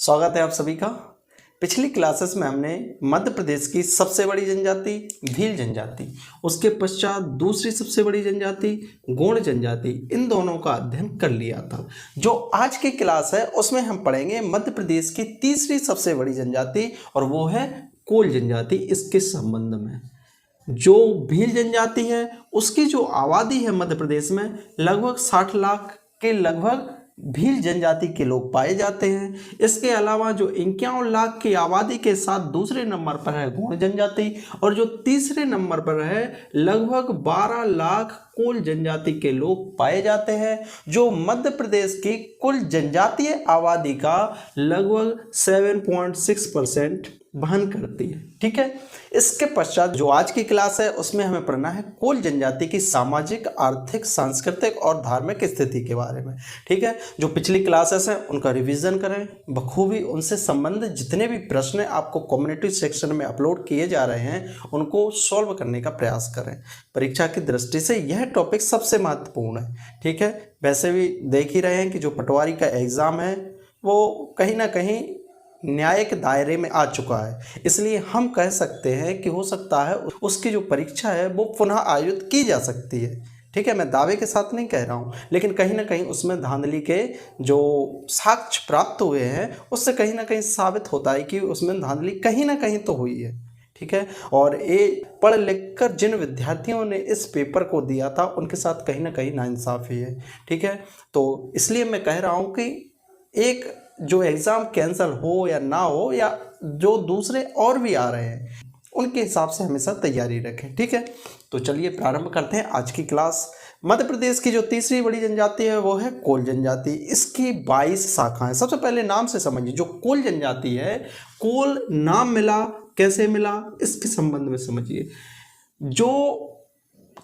स्वागत है आप सभी का। पिछली क्लासेस में हमने मध्य प्रदेश की सबसे बड़ी जनजाति भील जनजाति, उसके पश्चात दूसरी सबसे बड़ी जनजाति गोंड जनजाति, इन दोनों का अध्ययन कर लिया था। जो आज की क्लास है उसमें हम पढ़ेंगे मध्य प्रदेश की तीसरी सबसे बड़ी जनजाति और वो है कोल जनजाति। इसके संबंध में जो भील जनजाति है उसकी जो आबादी है मध्य प्रदेश में लगभग 60 लाख के लगभग भील जनजाति के लोग पाए जाते हैं। इसके अलावा जो 51 लाख की आबादी के साथ दूसरे नंबर पर है गोंड जनजाति और जो तीसरे नंबर पर है लगभग 12 लाख कोल जनजाति के लोग पाए जाते हैं, जो मध्य प्रदेश की कुल जनजातीय आबादी का लगभग 7.6% वहन करती है। ठीक है, इसके पश्चात जो आज की क्लास है उसमें हमें पढ़ना है कोल जनजाति की सामाजिक, आर्थिक, सांस्कृतिक और धार्मिक स्थिति के बारे में। ठीक है, जो पिछली क्लासेस हैं उनका रिवीजन करें बखूबी, उनसे संबंधित जितने भी प्रश्न आपको कम्युनिटी सेक्शन में अपलोड किए जा रहे हैं उनको सॉल्व करने का प्रयास करें। परीक्षा की दृष्टि से यह टॉपिक सबसे महत्वपूर्ण है। ठीक है, वैसे भी देख ही रहे हैं कि जो पटवारी का एग्ज़ाम है वो कहीं ना कहीं न्यायिक दायरे में आ चुका है, इसलिए हम कह सकते हैं कि हो सकता है उसकी जो परीक्षा है वो पुनः आयोजित की जा सकती है। ठीक है, मैं दावे के साथ नहीं कह रहा हूँ, लेकिन कहीं ना कहीं उसमें धांधली के जो साक्ष्य प्राप्त हुए हैं उससे कहीं ना कहीं साबित होता है कि उसमें धांधली कहीं ना कहीं तो हुई है। ठीक है, और ये पढ़ लिख कर जिन विद्यार्थियों ने इस पेपर को दिया था उनके साथ कहीं ना कहीं नाइंसाफ़ी है। ठीक है, तो इसलिए मैं कह रहा हूँ कि एक जो एग्ज़ाम कैंसिल हो या ना हो या जो दूसरे और भी आ रहे हैं उनके हिसाब से हमेशा तैयारी रखें। ठीक है, तो चलिए प्रारंभ करते हैं आज की क्लास। मध्य प्रदेश की जो तीसरी बड़ी जनजाति है वो है कोल जनजाति। इसकी 22 शाखाएं। सबसे पहले नाम से समझिए, जो कोल जनजाति है, कोल नाम मिला, कैसे मिला इसके संबंध में समझिए। जो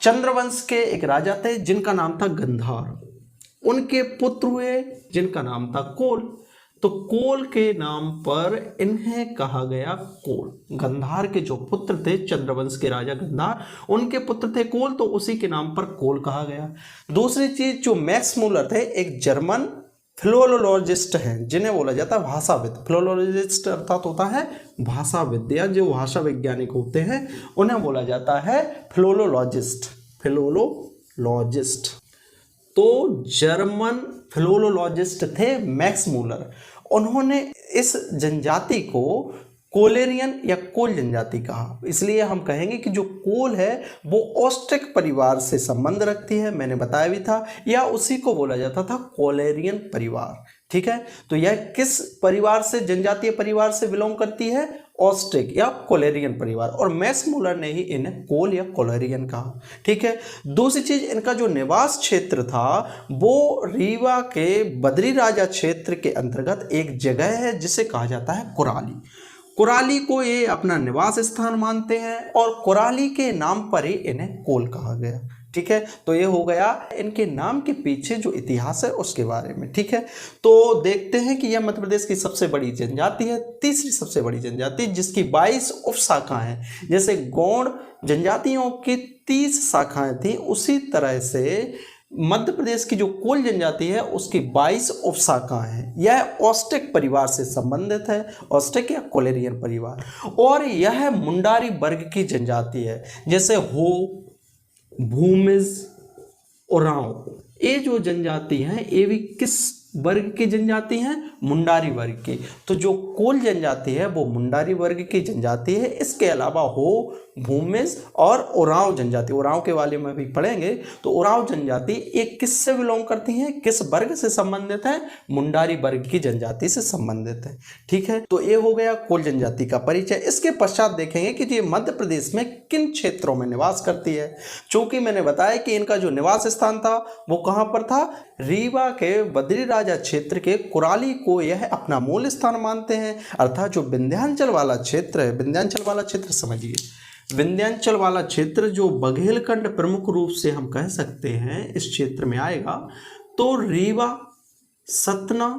चंद्रवंश के एक राजा थे जिनका नाम था गंधार, उनके पुत्र हुए जिनका नाम था कोल, तो कोल के नाम पर इन्हें कहा गया कोल। गंधार के जो पुत्र थे, चंद्रवंश के राजा गंधार, उनके पुत्र थे कोल, तो उसी के नाम पर कोल कहा गया। दूसरी चीज, जो मैक्स मूलर थे, एक जर्मन फिलोलॉजिस्ट हैं जिन्हें बोला जाता है भाषाविद। फिलोलॉजिस्ट अर्थात होता है भाषा विद्या, जो भाषा वैज्ञानिक होते हैं उन्हें बोला जाता है फिलोलॉजिस्ट। फिलोलॉजिस्ट तो जर्मन फिलोलॉजिस्ट थे मैक्स मूलर। उन्होंने इस जनजाति को कोलेरियन या कोल जनजाति कहा। इसलिए हम कहेंगे कि जो कोल है वो ऑस्ट्रिक परिवार से संबंध रखती है, मैंने बताया भी था, या उसी को बोला जाता था कोलेरियन परिवार। ठीक है, तो यह किस परिवार से, जनजातीय परिवार से बिलोंग करती है? ऑस्ट्रिक या कोलेरियन परिवार, और मैक्स मूलर ने ही इन्हें कोल या कोलेरियन कहा। ठीक है, दूसरी चीज, इनका जो निवास क्षेत्र था वो रीवा के बद्री राजा क्षेत्र के अंतर्गत एक जगह है जिसे कहा जाता है कुराली। कुराली को ये अपना निवास स्थान मानते हैं और कुराली के नाम पर ही इन्हें कोल कहा गया। ठीक है, तो ये हो गया इनके नाम के पीछे जो इतिहास है उसके बारे में। ठीक है, तो देखते हैं कि यह मध्य प्रदेश की सबसे बड़ी जनजाति है, तीसरी सबसे बड़ी जनजाति, जिसकी 22 उप शाखाएं हैं। जैसे गोंड जनजातियों की 30 शाखाएं थी, उसी तरह से मध्य प्रदेश की जो कोल जनजाति है उसकी 22 उपशाखाएं हैं। यह ऑस्ट्रिक परिवार से संबंधित है, ऑस्ट्रिक या कोलेरियन परिवार, और यह मुंडारी वर्ग की जनजाति है। जैसे हो, भूमिज, ओरांव, ये जो जनजाति हैं ये भी किस वर्ग की जनजाति हैं? मुंडारी वर्ग की। तो जो कोल जनजाति है वो मुंडारी वर्ग की जनजाति है। इसके अलावा हो, भूमिज और ओरांव जनजाति, ओरांव के वाले में भी पढ़ेंगे, तो ओरांव जनजाति एक किससे बिलोंग करती है, किस वर्ग से संबंधित है? मुंडारी वर्ग की जनजाति से संबंधित है। ठीक है, तो ये हो गया कोल जनजाति का परिचय। इसके पश्चात देखेंगे कि ये मध्य प्रदेश में किन क्षेत्रों में निवास करती है। चूंकि मैंने बताया कि इनका जो निवास स्थान था वो कहाँ पर था? रीवा के बद्री राजा क्षेत्र के कुराली को यह अपना मूल स्थान मानते हैं। अर्थात जो विंध्याचल वाला क्षेत्र है, विंध्याचल वाला क्षेत्र समझिए, विंध्याचल वाला क्षेत्र जो बघेलखंड प्रमुख रूप से हम कह सकते हैं इस क्षेत्र में आएगा, तो रीवा, सतना,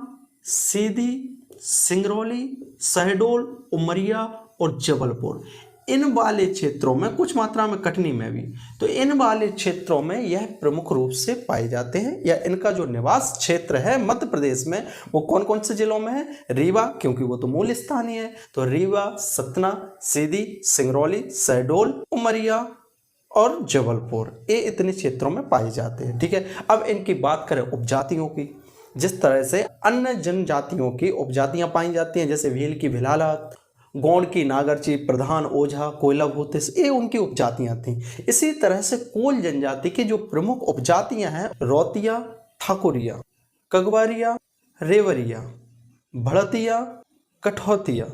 सीधी, सिंगरौली, शहडोल, उमरिया और जबलपुर, इन वाले क्षेत्रों में, कुछ मात्रा में कटनी में भी, तो इन वाले क्षेत्रों में यह प्रमुख रूप से पाए जाते हैं, या इनका जो निवास क्षेत्र है मध्य प्रदेश में वो कौन कौन से जिलों में है? रीवा, क्योंकि वो तो मूल स्थानीय है, तो रीवा, सतना, सीधी, सिंगरौली, शहडोल, उमरिया और जबलपुर, ये इतने क्षेत्रों में पाए जाते हैं। ठीक है, अब इनकी बात करें उपजातियों की, जिस तरह से अन्य जनजातियों की उपजातियां पाई जाती हैं, जैसे भील की भिलालत, गौंड की नागरची, प्रधान ओझा, कोयला भूतिस, ये उनकी उपजातियां थीं। इसी तरह से कोल जनजाति की जो प्रमुख उपजातियां हैं, रौतिया, ठाकुरिया, कगवारिया, रेवरिया, भड़तिया, कठौतिया,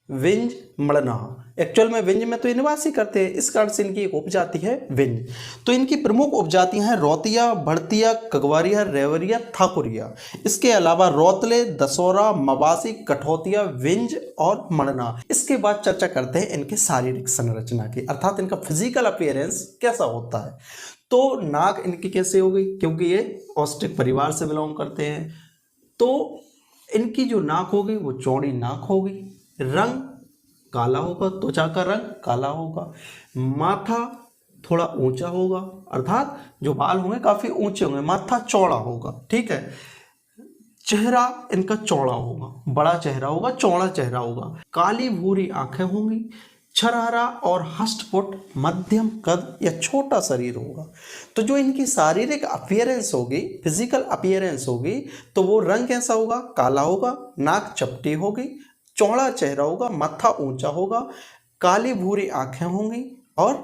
विंज, मड़ना। एक्चुअल में विंज में तो ये निवासी करते हैं, इस कारण से इनकी एक उपजाति है विंज। तो इनकी प्रमुख उपजातियां हैं रौतिया, भड़तिया, कगवारिया, रेवरिया, ठाकुरिया। इसके अलावा रौतले, दसौरा, मवासी, कठौतिया, विंज और मड़ना। इसके बाद चर्चा करते हैं इनके शारीरिक संरचना की, अर्थात इनका फिजिकल अपीयरेंस कैसा होता है। तो नाक इनकी कैसे होगी, क्योंकि ये ऑस्ट्रिक परिवार से बिलोंग करते हैं, तो इनकी जो नाक होगी वो चौड़ी नाक होगी। रंग काला होगा, त्वचा का रंग काला होगा। माथा थोड़ा ऊंचा होगा, अर्थात जो बाल होंगे काफी ऊंचे होंगे, माथा चौड़ा होगा। ठीक है, चेहरा इनका चौड़ा होगा, बड़ा चेहरा होगा, चौड़ा चेहरा होगा। काली भूरी आंखें होंगी, छरहरा और हष्टपुष्ट मध्यम कद या छोटा शरीर होगा। तो जो इनकी शारीरिक अपीयरेंस होगी, फिजिकल अपीयरेंस होगी, तो वो रंग कैसा होगा? काला होगा, नाक चपटी होगी, चौड़ा चेहरा होगा, माथा ऊंचा होगा, काली भूरी आंखें होंगी और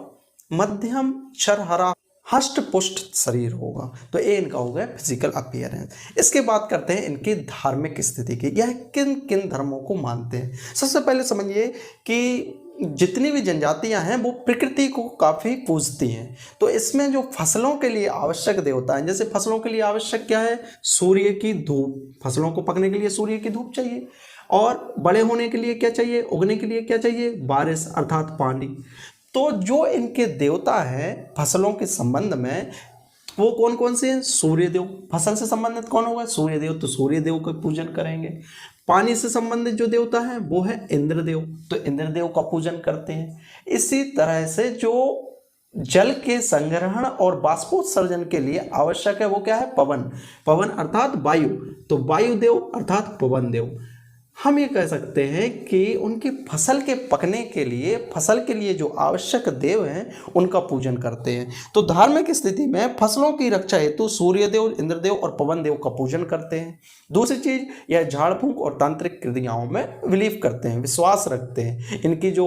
मध्यम छरहरा हष्ट पुष्ट शरीर होगा। तो ये इनका हो गया फिजिकल अपीयरेंस। इसके बात करते हैं इनकी धार्मिक स्थिति की, यह किन किन धर्मों को मानते हैं। सबसे पहले समझिए कि जितनी भी जनजातियां हैं वो प्रकृति को काफ़ी पूजती हैं। तो इसमें जो फसलों के लिए आवश्यक देवता हैं, जैसे फसलों के लिए आवश्यक क्या है? सूर्य की धूप। फसलों को पकने के लिए सूर्य की धूप चाहिए, और बड़े होने के लिए क्या चाहिए? उगने के लिए क्या चाहिए? बारिश, अर्थात पानी। तो जो इनके देवता हैं फसलों के संबंध में, वो कौन कौन से हैं? सूर्यदेव। फसल से संबंधित कौन होगा? सूर्यदेव, तो सूर्यदेव का पूजन करेंगे। पानी से संबंधित जो देवता है वो है इंद्रदेव, तो इंद्रदेव का पूजन करते हैं। इसी तरह से जो जल के संग्रहण और बाष्पोत्सर्जन के लिए आवश्यक है वो क्या है? पवन। पवन अर्थात वायु, तो वायुदेव अर्थात पवन देव। हम ये कह सकते हैं कि उनकी फसल के पकने के लिए, फसल के लिए जो आवश्यक देव हैं उनका पूजन करते हैं। तो धार्मिक स्थिति में फसलों की रक्षा हेतु सूर्यदेव, इंद्रदेव और पवन देव का पूजन करते हैं। दूसरी चीज, यह झाड़ फूंक और तांत्रिक क्रियाओं में बिलीव करते हैं, विश्वास रखते हैं। इनकी जो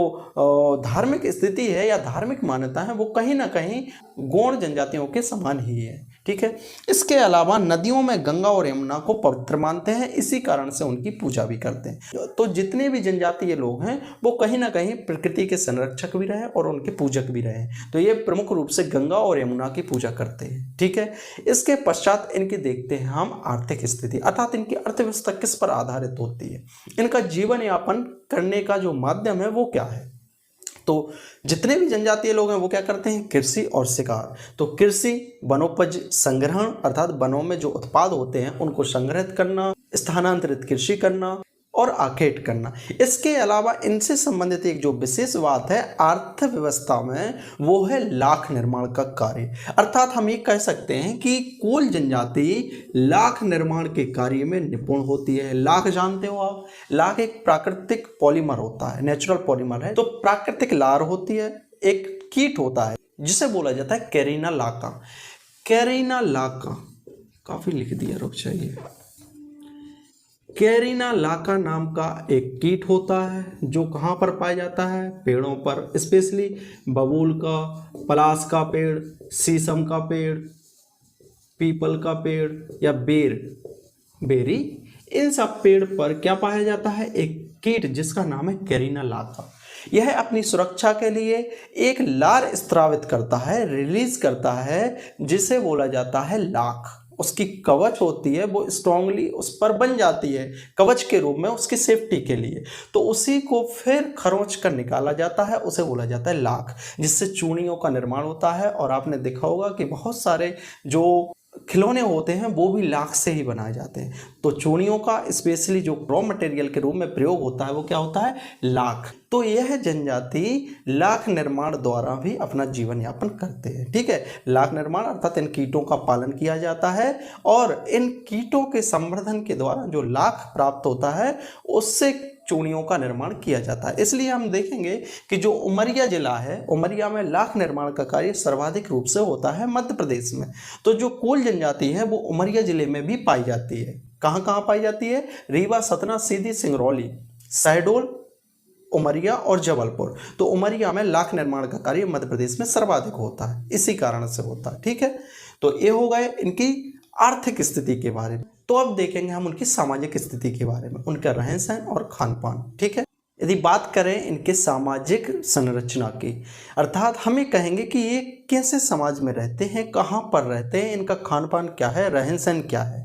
धार्मिक स्थिति है या धार्मिक मान्यता है वो कहीं ना कहीं गौड़ जनजातियों के समान ही है। ठीक है, इसके अलावा नदियों में गंगा और यमुना को पवित्र मानते हैं, इसी कारण से उनकी पूजा भी करते हैं। तो जितने भी जनजातीय लोग हैं वो कहीं ना कहीं प्रकृति के संरक्षक भी रहे और उनके पूजक भी रहे। तो ये प्रमुख रूप से गंगा और यमुना की पूजा करते हैं। ठीक है, इसके पश्चात इनकी देखते हैं हम आर्थिक स्थिति, अर्थात इनकी अर्थव्यवस्था किस पर आधारित होती है, इनका जीवन यापन करने का जो माध्यम है वो क्या है। तो जितने भी जनजातीय लोग हैं वो क्या करते हैं? कृषि और शिकार। तो कृषि, वनोपज संग्रहण, अर्थात वनों में जो उत्पाद होते हैं उनको संग्रहित करना, स्थानांतरित कृषि करना और आखेट करना। इसके अलावा इनसे संबंधित एक जो विशेष बात है अर्थव्यवस्था में, वो है लाख निर्माण का कार्य। अर्थात हम ये कह सकते हैं कि कोल जनजाति लाख निर्माण के कार्य में निपुण होती है। लाख जानते हो आप? लाख एक प्राकृतिक पॉलीमर होता है, नेचुरल पॉलीमर है। तो प्राकृतिक लार होती है, एक कीट होता है जिसे बोला जाता है कैरिना लाका। कैरिना लाका काफी लिख दिया, रुक चाहिए। कैरिना लाका नाम का एक कीट होता है जो कहाँ पर पाया जाता है? पेड़ों पर, स्पेशली बबूल का, पलाश का पेड़, शीशम का पेड़, पीपल का पेड़ या बेरी, इन सब पेड़ पर क्या पाया जाता है? एक कीट जिसका नाम है कैरिना लाका। यह अपनी सुरक्षा के लिए एक लार स्रावित करता है, रिलीज करता है, जिसे बोला जाता है लाख। उसकी कवच होती है वो स्ट्रांगली उस पर बन जाती है कवच के रूप में उसकी सेफ्टी के लिए। तो उसी को फिर खरोंच कर निकाला जाता है, उसे बोला जाता है लाख, जिससे चूड़ियों का निर्माण होता है। और आपने देखा होगा कि बहुत सारे जो खिलौने होते हैं वो भी लाख से ही बनाए जाते हैं। तो चूड़ियों का स्पेशली जो रॉ मटेरियल के रूप में प्रयोग होता है वो क्या होता है, लाख। तो यह जनजाति लाख निर्माण द्वारा भी अपना जीवन यापन करते हैं। ठीक है, लाख निर्माण अर्थात इन कीटों का पालन किया जाता है और इन कीटों के संवर्धन के द्वारा जो लाख प्राप्त होता है उससे चूड़ियों का निर्माण किया जाता है। इसलिए हम देखेंगे कि जो उमरिया जिला है, उमरिया में लाख निर्माण का कार्य सर्वाधिक रूप से होता है मध्य प्रदेश में। तो जो कोल जनजाति है वो उमरिया जिले में भी पाई जाती है। कहाँ कहाँ पाई जाती है, रीवा, सतना, सीधी, सिंगरौली, शहडोल, उमरिया और जबलपुर। तो उमरिया में लाख निर्माण का कार्य मध्य प्रदेश में सर्वाधिक होता है, इसी कारण से होता है। ठीक है, तो ये हो गए इनकी आर्थिक स्थिति के बारे में। तो अब देखेंगे हम उनकी सामाजिक स्थिति के बारे में, उनका रहन सहन और खान पान। ठीक है, यदि बात करें इनके सामाजिक संरचना की, अर्थात हमें कहेंगे कि ये कैसे समाज में रहते हैं, कहाँ पर रहते हैं, इनका खान पान क्या है, रहन सहन क्या है।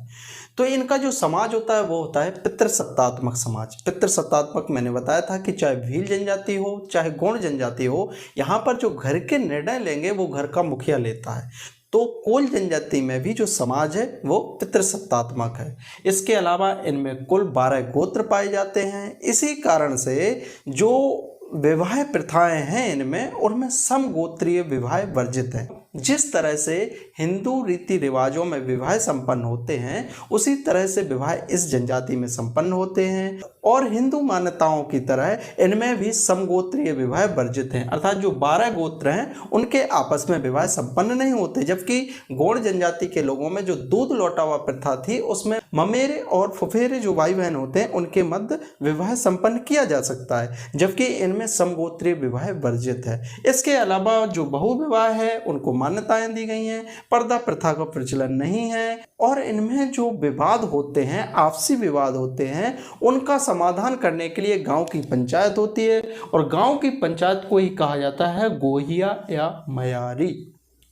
तो इनका जो समाज होता है वो होता है पितृसत्तात्मक समाज। पितृसत्तात्मक मैंने बताया था कि चाहे भील जनजाति हो चाहे गौड़ जनजाति हो, यहाँ पर जो घर के निर्णय लेंगे वो घर का मुखिया लेता है। तो कोल जनजाति में भी जो समाज है वो पितृसत्तात्मक है। इसके अलावा इनमें कुल 12 गोत्र पाए जाते हैं। इसी कारण से जो विवाह प्रथाएं हैं इनमें, उनमें समगोत्रीय विवाह वर्जित है। जिस तरह से हिंदू रीति रिवाजों में विवाह संपन्न होते हैं उसी तरह से विवाह इस जनजाति में संपन्न होते हैं और हिंदू मान्यताओं की तरह इनमें भी समगोत्रीय विवाह वर्जित हैं। अर्थात जो 12 गोत्र हैं उनके आपस में विवाह संपन्न नहीं होते, जबकि गौड़ जनजाति के लोगों में जो दूध लौटावा प्रथा थी उसमें ममेरे और फुफेरे जो भाई बहन होते हैं उनके मध्य विवाह संपन्न किया जा सकता है, जबकि इनमें समगोत्रीय विवाह वर्जित है। इसके अलावा जो बहु विवाह है उनको मान्यताएं दी गई हैं, पर्दा प्रथा का प्रचलन नहीं है और इनमें जो विवाद होते हैं, आपसी विवाद होते हैं, उनका समाधान करने के लिए गांव की पंचायत होती है और गांव की पंचायत को ही कहा जाता है गोहिया या मयारी।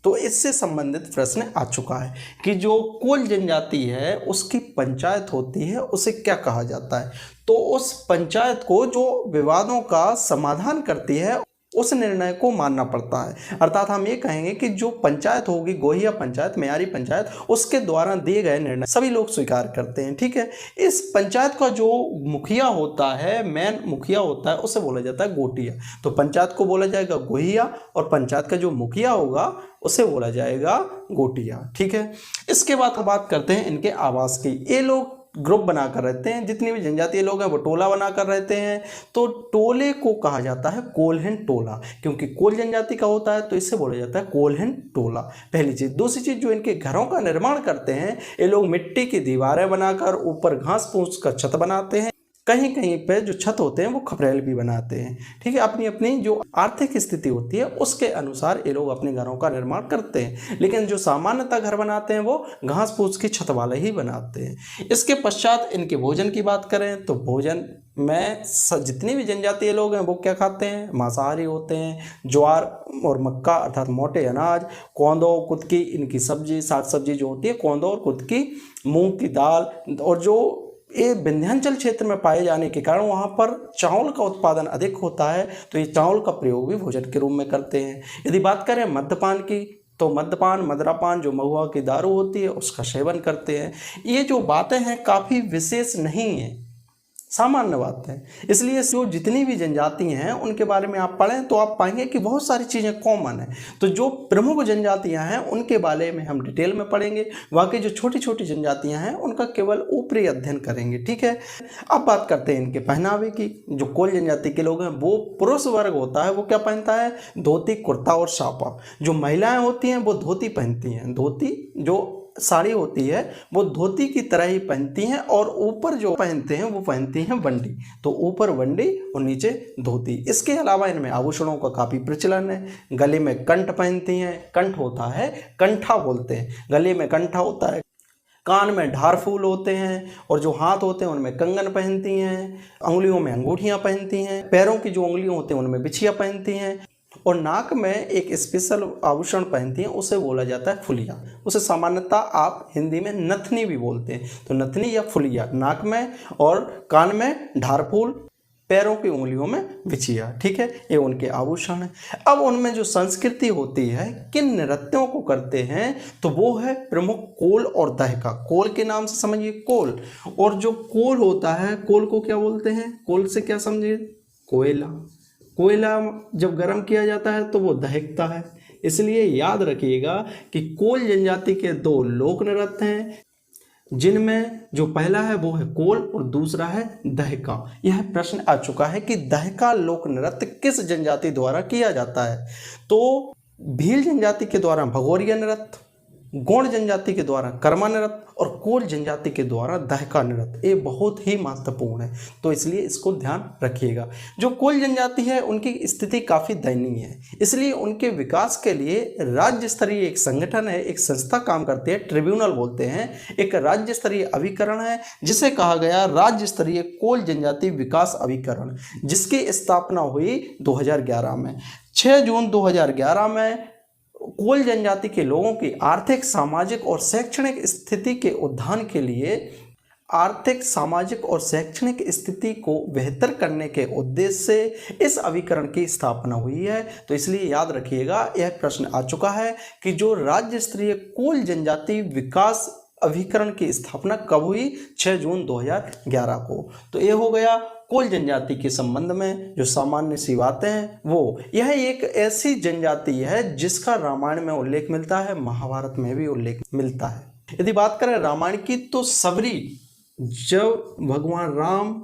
तो इससे संबंधित प्रश्न आ चुका है कि जो कोल जनजाति है उसकी पंचायत होती है उसे क्या कहा जाता है। तो उस पंचायत को जो विवादों का समाधान करती है उस निर्णय को मानना पड़ता है। अर्थात हम ये कहेंगे कि जो पंचायत होगी, गोहिया पंचायत, मयारी पंचायत, उसके द्वारा दिए गए निर्णय सभी लोग स्वीकार करते हैं। ठीक है, इस पंचायत का जो मुखिया होता है, मेन मुखिया होता है, उसे बोला जाता है गोटिया। तो पंचायत को बोला जाएगा गोहिया और पंचायत का जो मुखिया होगा उसे बोला जाएगा गोटिया। ठीक है, इसके बाद बात करते हैं इनके आवास की। ये लोग ग्रुप बनाकर रहते हैं, जितनी भी जनजातीय लोग हैं वो टोला बनाकर रहते हैं। तो टोले को कहा जाता है कोल्हन टोला, क्योंकि कोल जनजाति का होता है तो इससे बोला जाता है कोल्हन टोला। पहली चीज। दूसरी चीज, जो इनके घरों का निर्माण करते हैं ये लोग मिट्टी की दीवारें बनाकर ऊपर घास फूस का छत बनाते हैं। कहीं कहीं पे जो छत होते हैं वो खपरेल भी बनाते हैं। ठीक है, अपनी अपनी जो आर्थिक स्थिति होती है उसके अनुसार ये लोग अपने घरों का निर्माण करते हैं, लेकिन जो सामान्यतः घर बनाते हैं वो घास फूस की छत वाले ही बनाते हैं। इसके पश्चात इनके भोजन की बात करें तो भोजन में जितनी भी जनजातीय लोग हैं वो क्या खाते हैं, मांसाहारी होते हैं। ज्वार और मक्का अर्थात मोटे अनाज, कोंदो, कुटकी, इनकी सब्जी, साग सब्जी जो होती है कोंदो और कुटकी, मूंग की दाल, और जो ये विंध्याचल क्षेत्र में पाए जाने के कारण वहाँ पर चावल का उत्पादन अधिक होता है तो ये चावल का प्रयोग भी भोजन के रूप में करते हैं। यदि बात करें मद्यपान की तो मद्यपान, मदरापान जो महुआ की दारू होती है उसका सेवन करते हैं। ये जो बातें हैं काफ़ी विशेष नहीं है, सामान्य बात है। इसलिए जो जितनी भी जनजाति हैं उनके बारे में आप पढ़ें तो आप पाएंगे कि बहुत सारी चीज़ें कॉमन हैं। तो जो प्रमुख जनजातियां हैं उनके बारे में हम डिटेल में पढ़ेंगे, बाकी जो छोटी छोटी जनजातियां हैं उनका केवल ऊपरी अध्ययन करेंगे। ठीक है, अब बात करते हैं इनके पहनावे की। जो कोल जनजाति के लोग हैं वो पुरुष वर्ग होता है वो क्या पहनता है, धोती, कुर्ता और साफा। जो महिलाएं होती हैं वो धोती पहनती हैं, धोती जो साड़ी होती है वो धोती की तरह ही पहनती हैं और ऊपर जो पहनते हैं वो पहनती हैं वंडी। तो ऊपर वंडी और नीचे धोती। इसके अलावा इनमें आभूषणों का काफ़ी प्रचलन है। गले में कंठ पहनती हैं, कंठ होता है कंठा बोलते हैं, गले में कंठा होता है। कान में ढार फूल होते हैं और जो हाथ होते हैं उनमें कंगन पहनती हैं। अंगुलियों में अंगूठियाँ पहनती हैं। पैरों की जो उंगलियाँ होती हैं उनमें बिछिया पहनती हैं और नाक में एक स्पेशल आभूषण पहनती हैं, उसे बोला जाता है फुलिया। उसे सामान्यतः आप हिंदी में नथनी भी बोलते हैं। तो नथनी या फुलिया नाक में और कान में ढार फूल, पैरों की उंगलियों में बिछिया, ठीक है, ये उनके आभूषण है। अब उनमें जो संस्कृति होती है, किन नृत्यों को करते हैं, तो वो है प्रमुख कोल और दहका। कोल के नाम से समझिए कोल, और जो कोल होता है, कोल को क्या बोलते हैं, कोल से क्या समझिए, कोयला। कोयला जब गर्म किया जाता है तो वो दहकता है, इसलिए याद रखिएगा कि कोल जनजाति के दो लोक नृत्य हैं, जिनमें जो पहला है वो है कोल और दूसरा है दहका। यह प्रश्न आ चुका है कि दहका लोक नृत्य किस जनजाति द्वारा किया जाता है, तो भील जनजाति के द्वारा भगोरिया नृत्य, गोंड जनजाति के द्वारा कर्मा नृत्य और कोल जनजाति के द्वारा दहका नृत्य। ये बहुत ही महत्वपूर्ण है, तो इसलिए इसको ध्यान रखिएगा। जो कोल जनजाति है उनकी स्थिति काफ़ी दयनीय है, इसलिए उनके विकास के लिए राज्य स्तरीय एक संगठन है, एक संस्था काम करती है, ट्रिब्यूनल बोलते हैं, एक राज्य स्तरीय अभिकरण है जिसे कहा गया राज्य स्तरीय कोल जनजाति विकास अभिकरण, जिसकी स्थापना हुई 2011 में। 6 जून 2011 में कोल जनजाति के लोगों की आर्थिक, सामाजिक और शैक्षणिक स्थिति के उत्थान के लिए, आर्थिक, सामाजिक और शैक्षणिक स्थिति को बेहतर करने के उद्देश्य से इस अभिकरण की स्थापना हुई है। तो इसलिए याद रखिएगा, यह प्रश्न आ चुका है कि जो राज्य स्तरीय कोल जनजाति विकास अभिकरण की स्थापना कब हुई, 6 जून 2011 को। तो ये हो गया कोल जनजाति के संबंध में जो सामान्य सी बातें हैं वो। यह एक ऐसी जनजाति है जिसका रामायण में उल्लेख मिलता है, महाभारत में भी उल्लेख मिलता है। यदि बात करें रामायण की, तो सबरी जब भगवान राम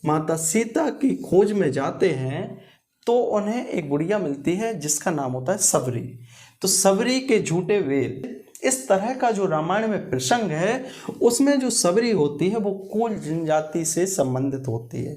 माता सीता की खोज में जाते हैं तो उन्हें एक गुड़िया मिलती है जिसका नाम होता है सबरी। तो सबरी के झूठे वेद, इस तरह का जो रामायण में प्रसंग है उसमें जो सबरी होती है वो कोल जनजाति से संबंधित होती है।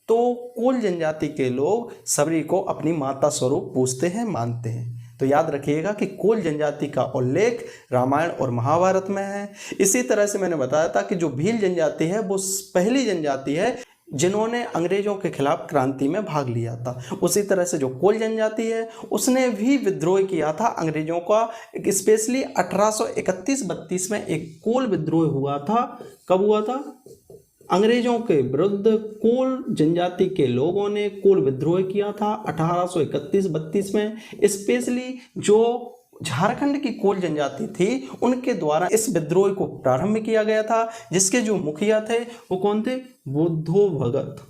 तो कोल जनजाति के लोग सबरी को अपनी माता स्वरूप पूजते हैं, मानते हैं। तो याद रखिएगा कि कोल जनजाति का उल्लेख रामायण और महाभारत में है। इसी तरह से मैंने बताया था कि जो भील जनजाति है वो पहली जनजाति है जिन्होंने अंग्रेजों के खिलाफ क्रांति में भाग लिया था। उसी तरह से जो कोल जनजाति है उसने भी विद्रोह किया था अंग्रेजों का, स्पेशली 1831-32 में एक कोल विद्रोह हुआ था। कब हुआ था? अंग्रेजों के विरुद्ध कोल जनजाति के लोगों ने कोल विद्रोह किया था 1831-32 में। स्पेशली जो झारखंड की कोल जनजाति थी उनके द्वारा इस विद्रोह को प्रारंभ किया गया था, जिसके जो मुखिया थे वो कौन थे? बुद्धो भगत।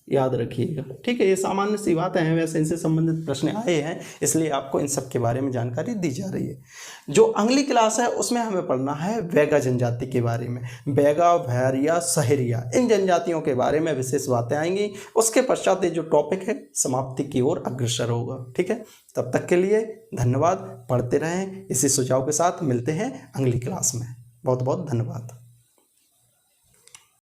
याद रखिएगा, ठीक है। ये सामान्य सी बातें हैं, वैसे इनसे संबंधित प्रश्न आए हैं, इसलिए आपको इन सब के बारे में जानकारी दी जा रही है। जो अगली क्लास है उसमें हमें पढ़ना है बैगा जनजाति के बारे में। बैगा, भैरिया, सहरिया, इन जनजातियों के बारे में विशेष बातें आएंगी। उसके पश्चात ये जो टॉपिक है समाप्ति की ओर अग्रसर होगा, ठीक है। तब तक के लिए धन्यवाद, पढ़ते रहें। इसी सुझाव के साथ मिलते हैं अगली क्लास में। बहुत बहुत धन्यवाद।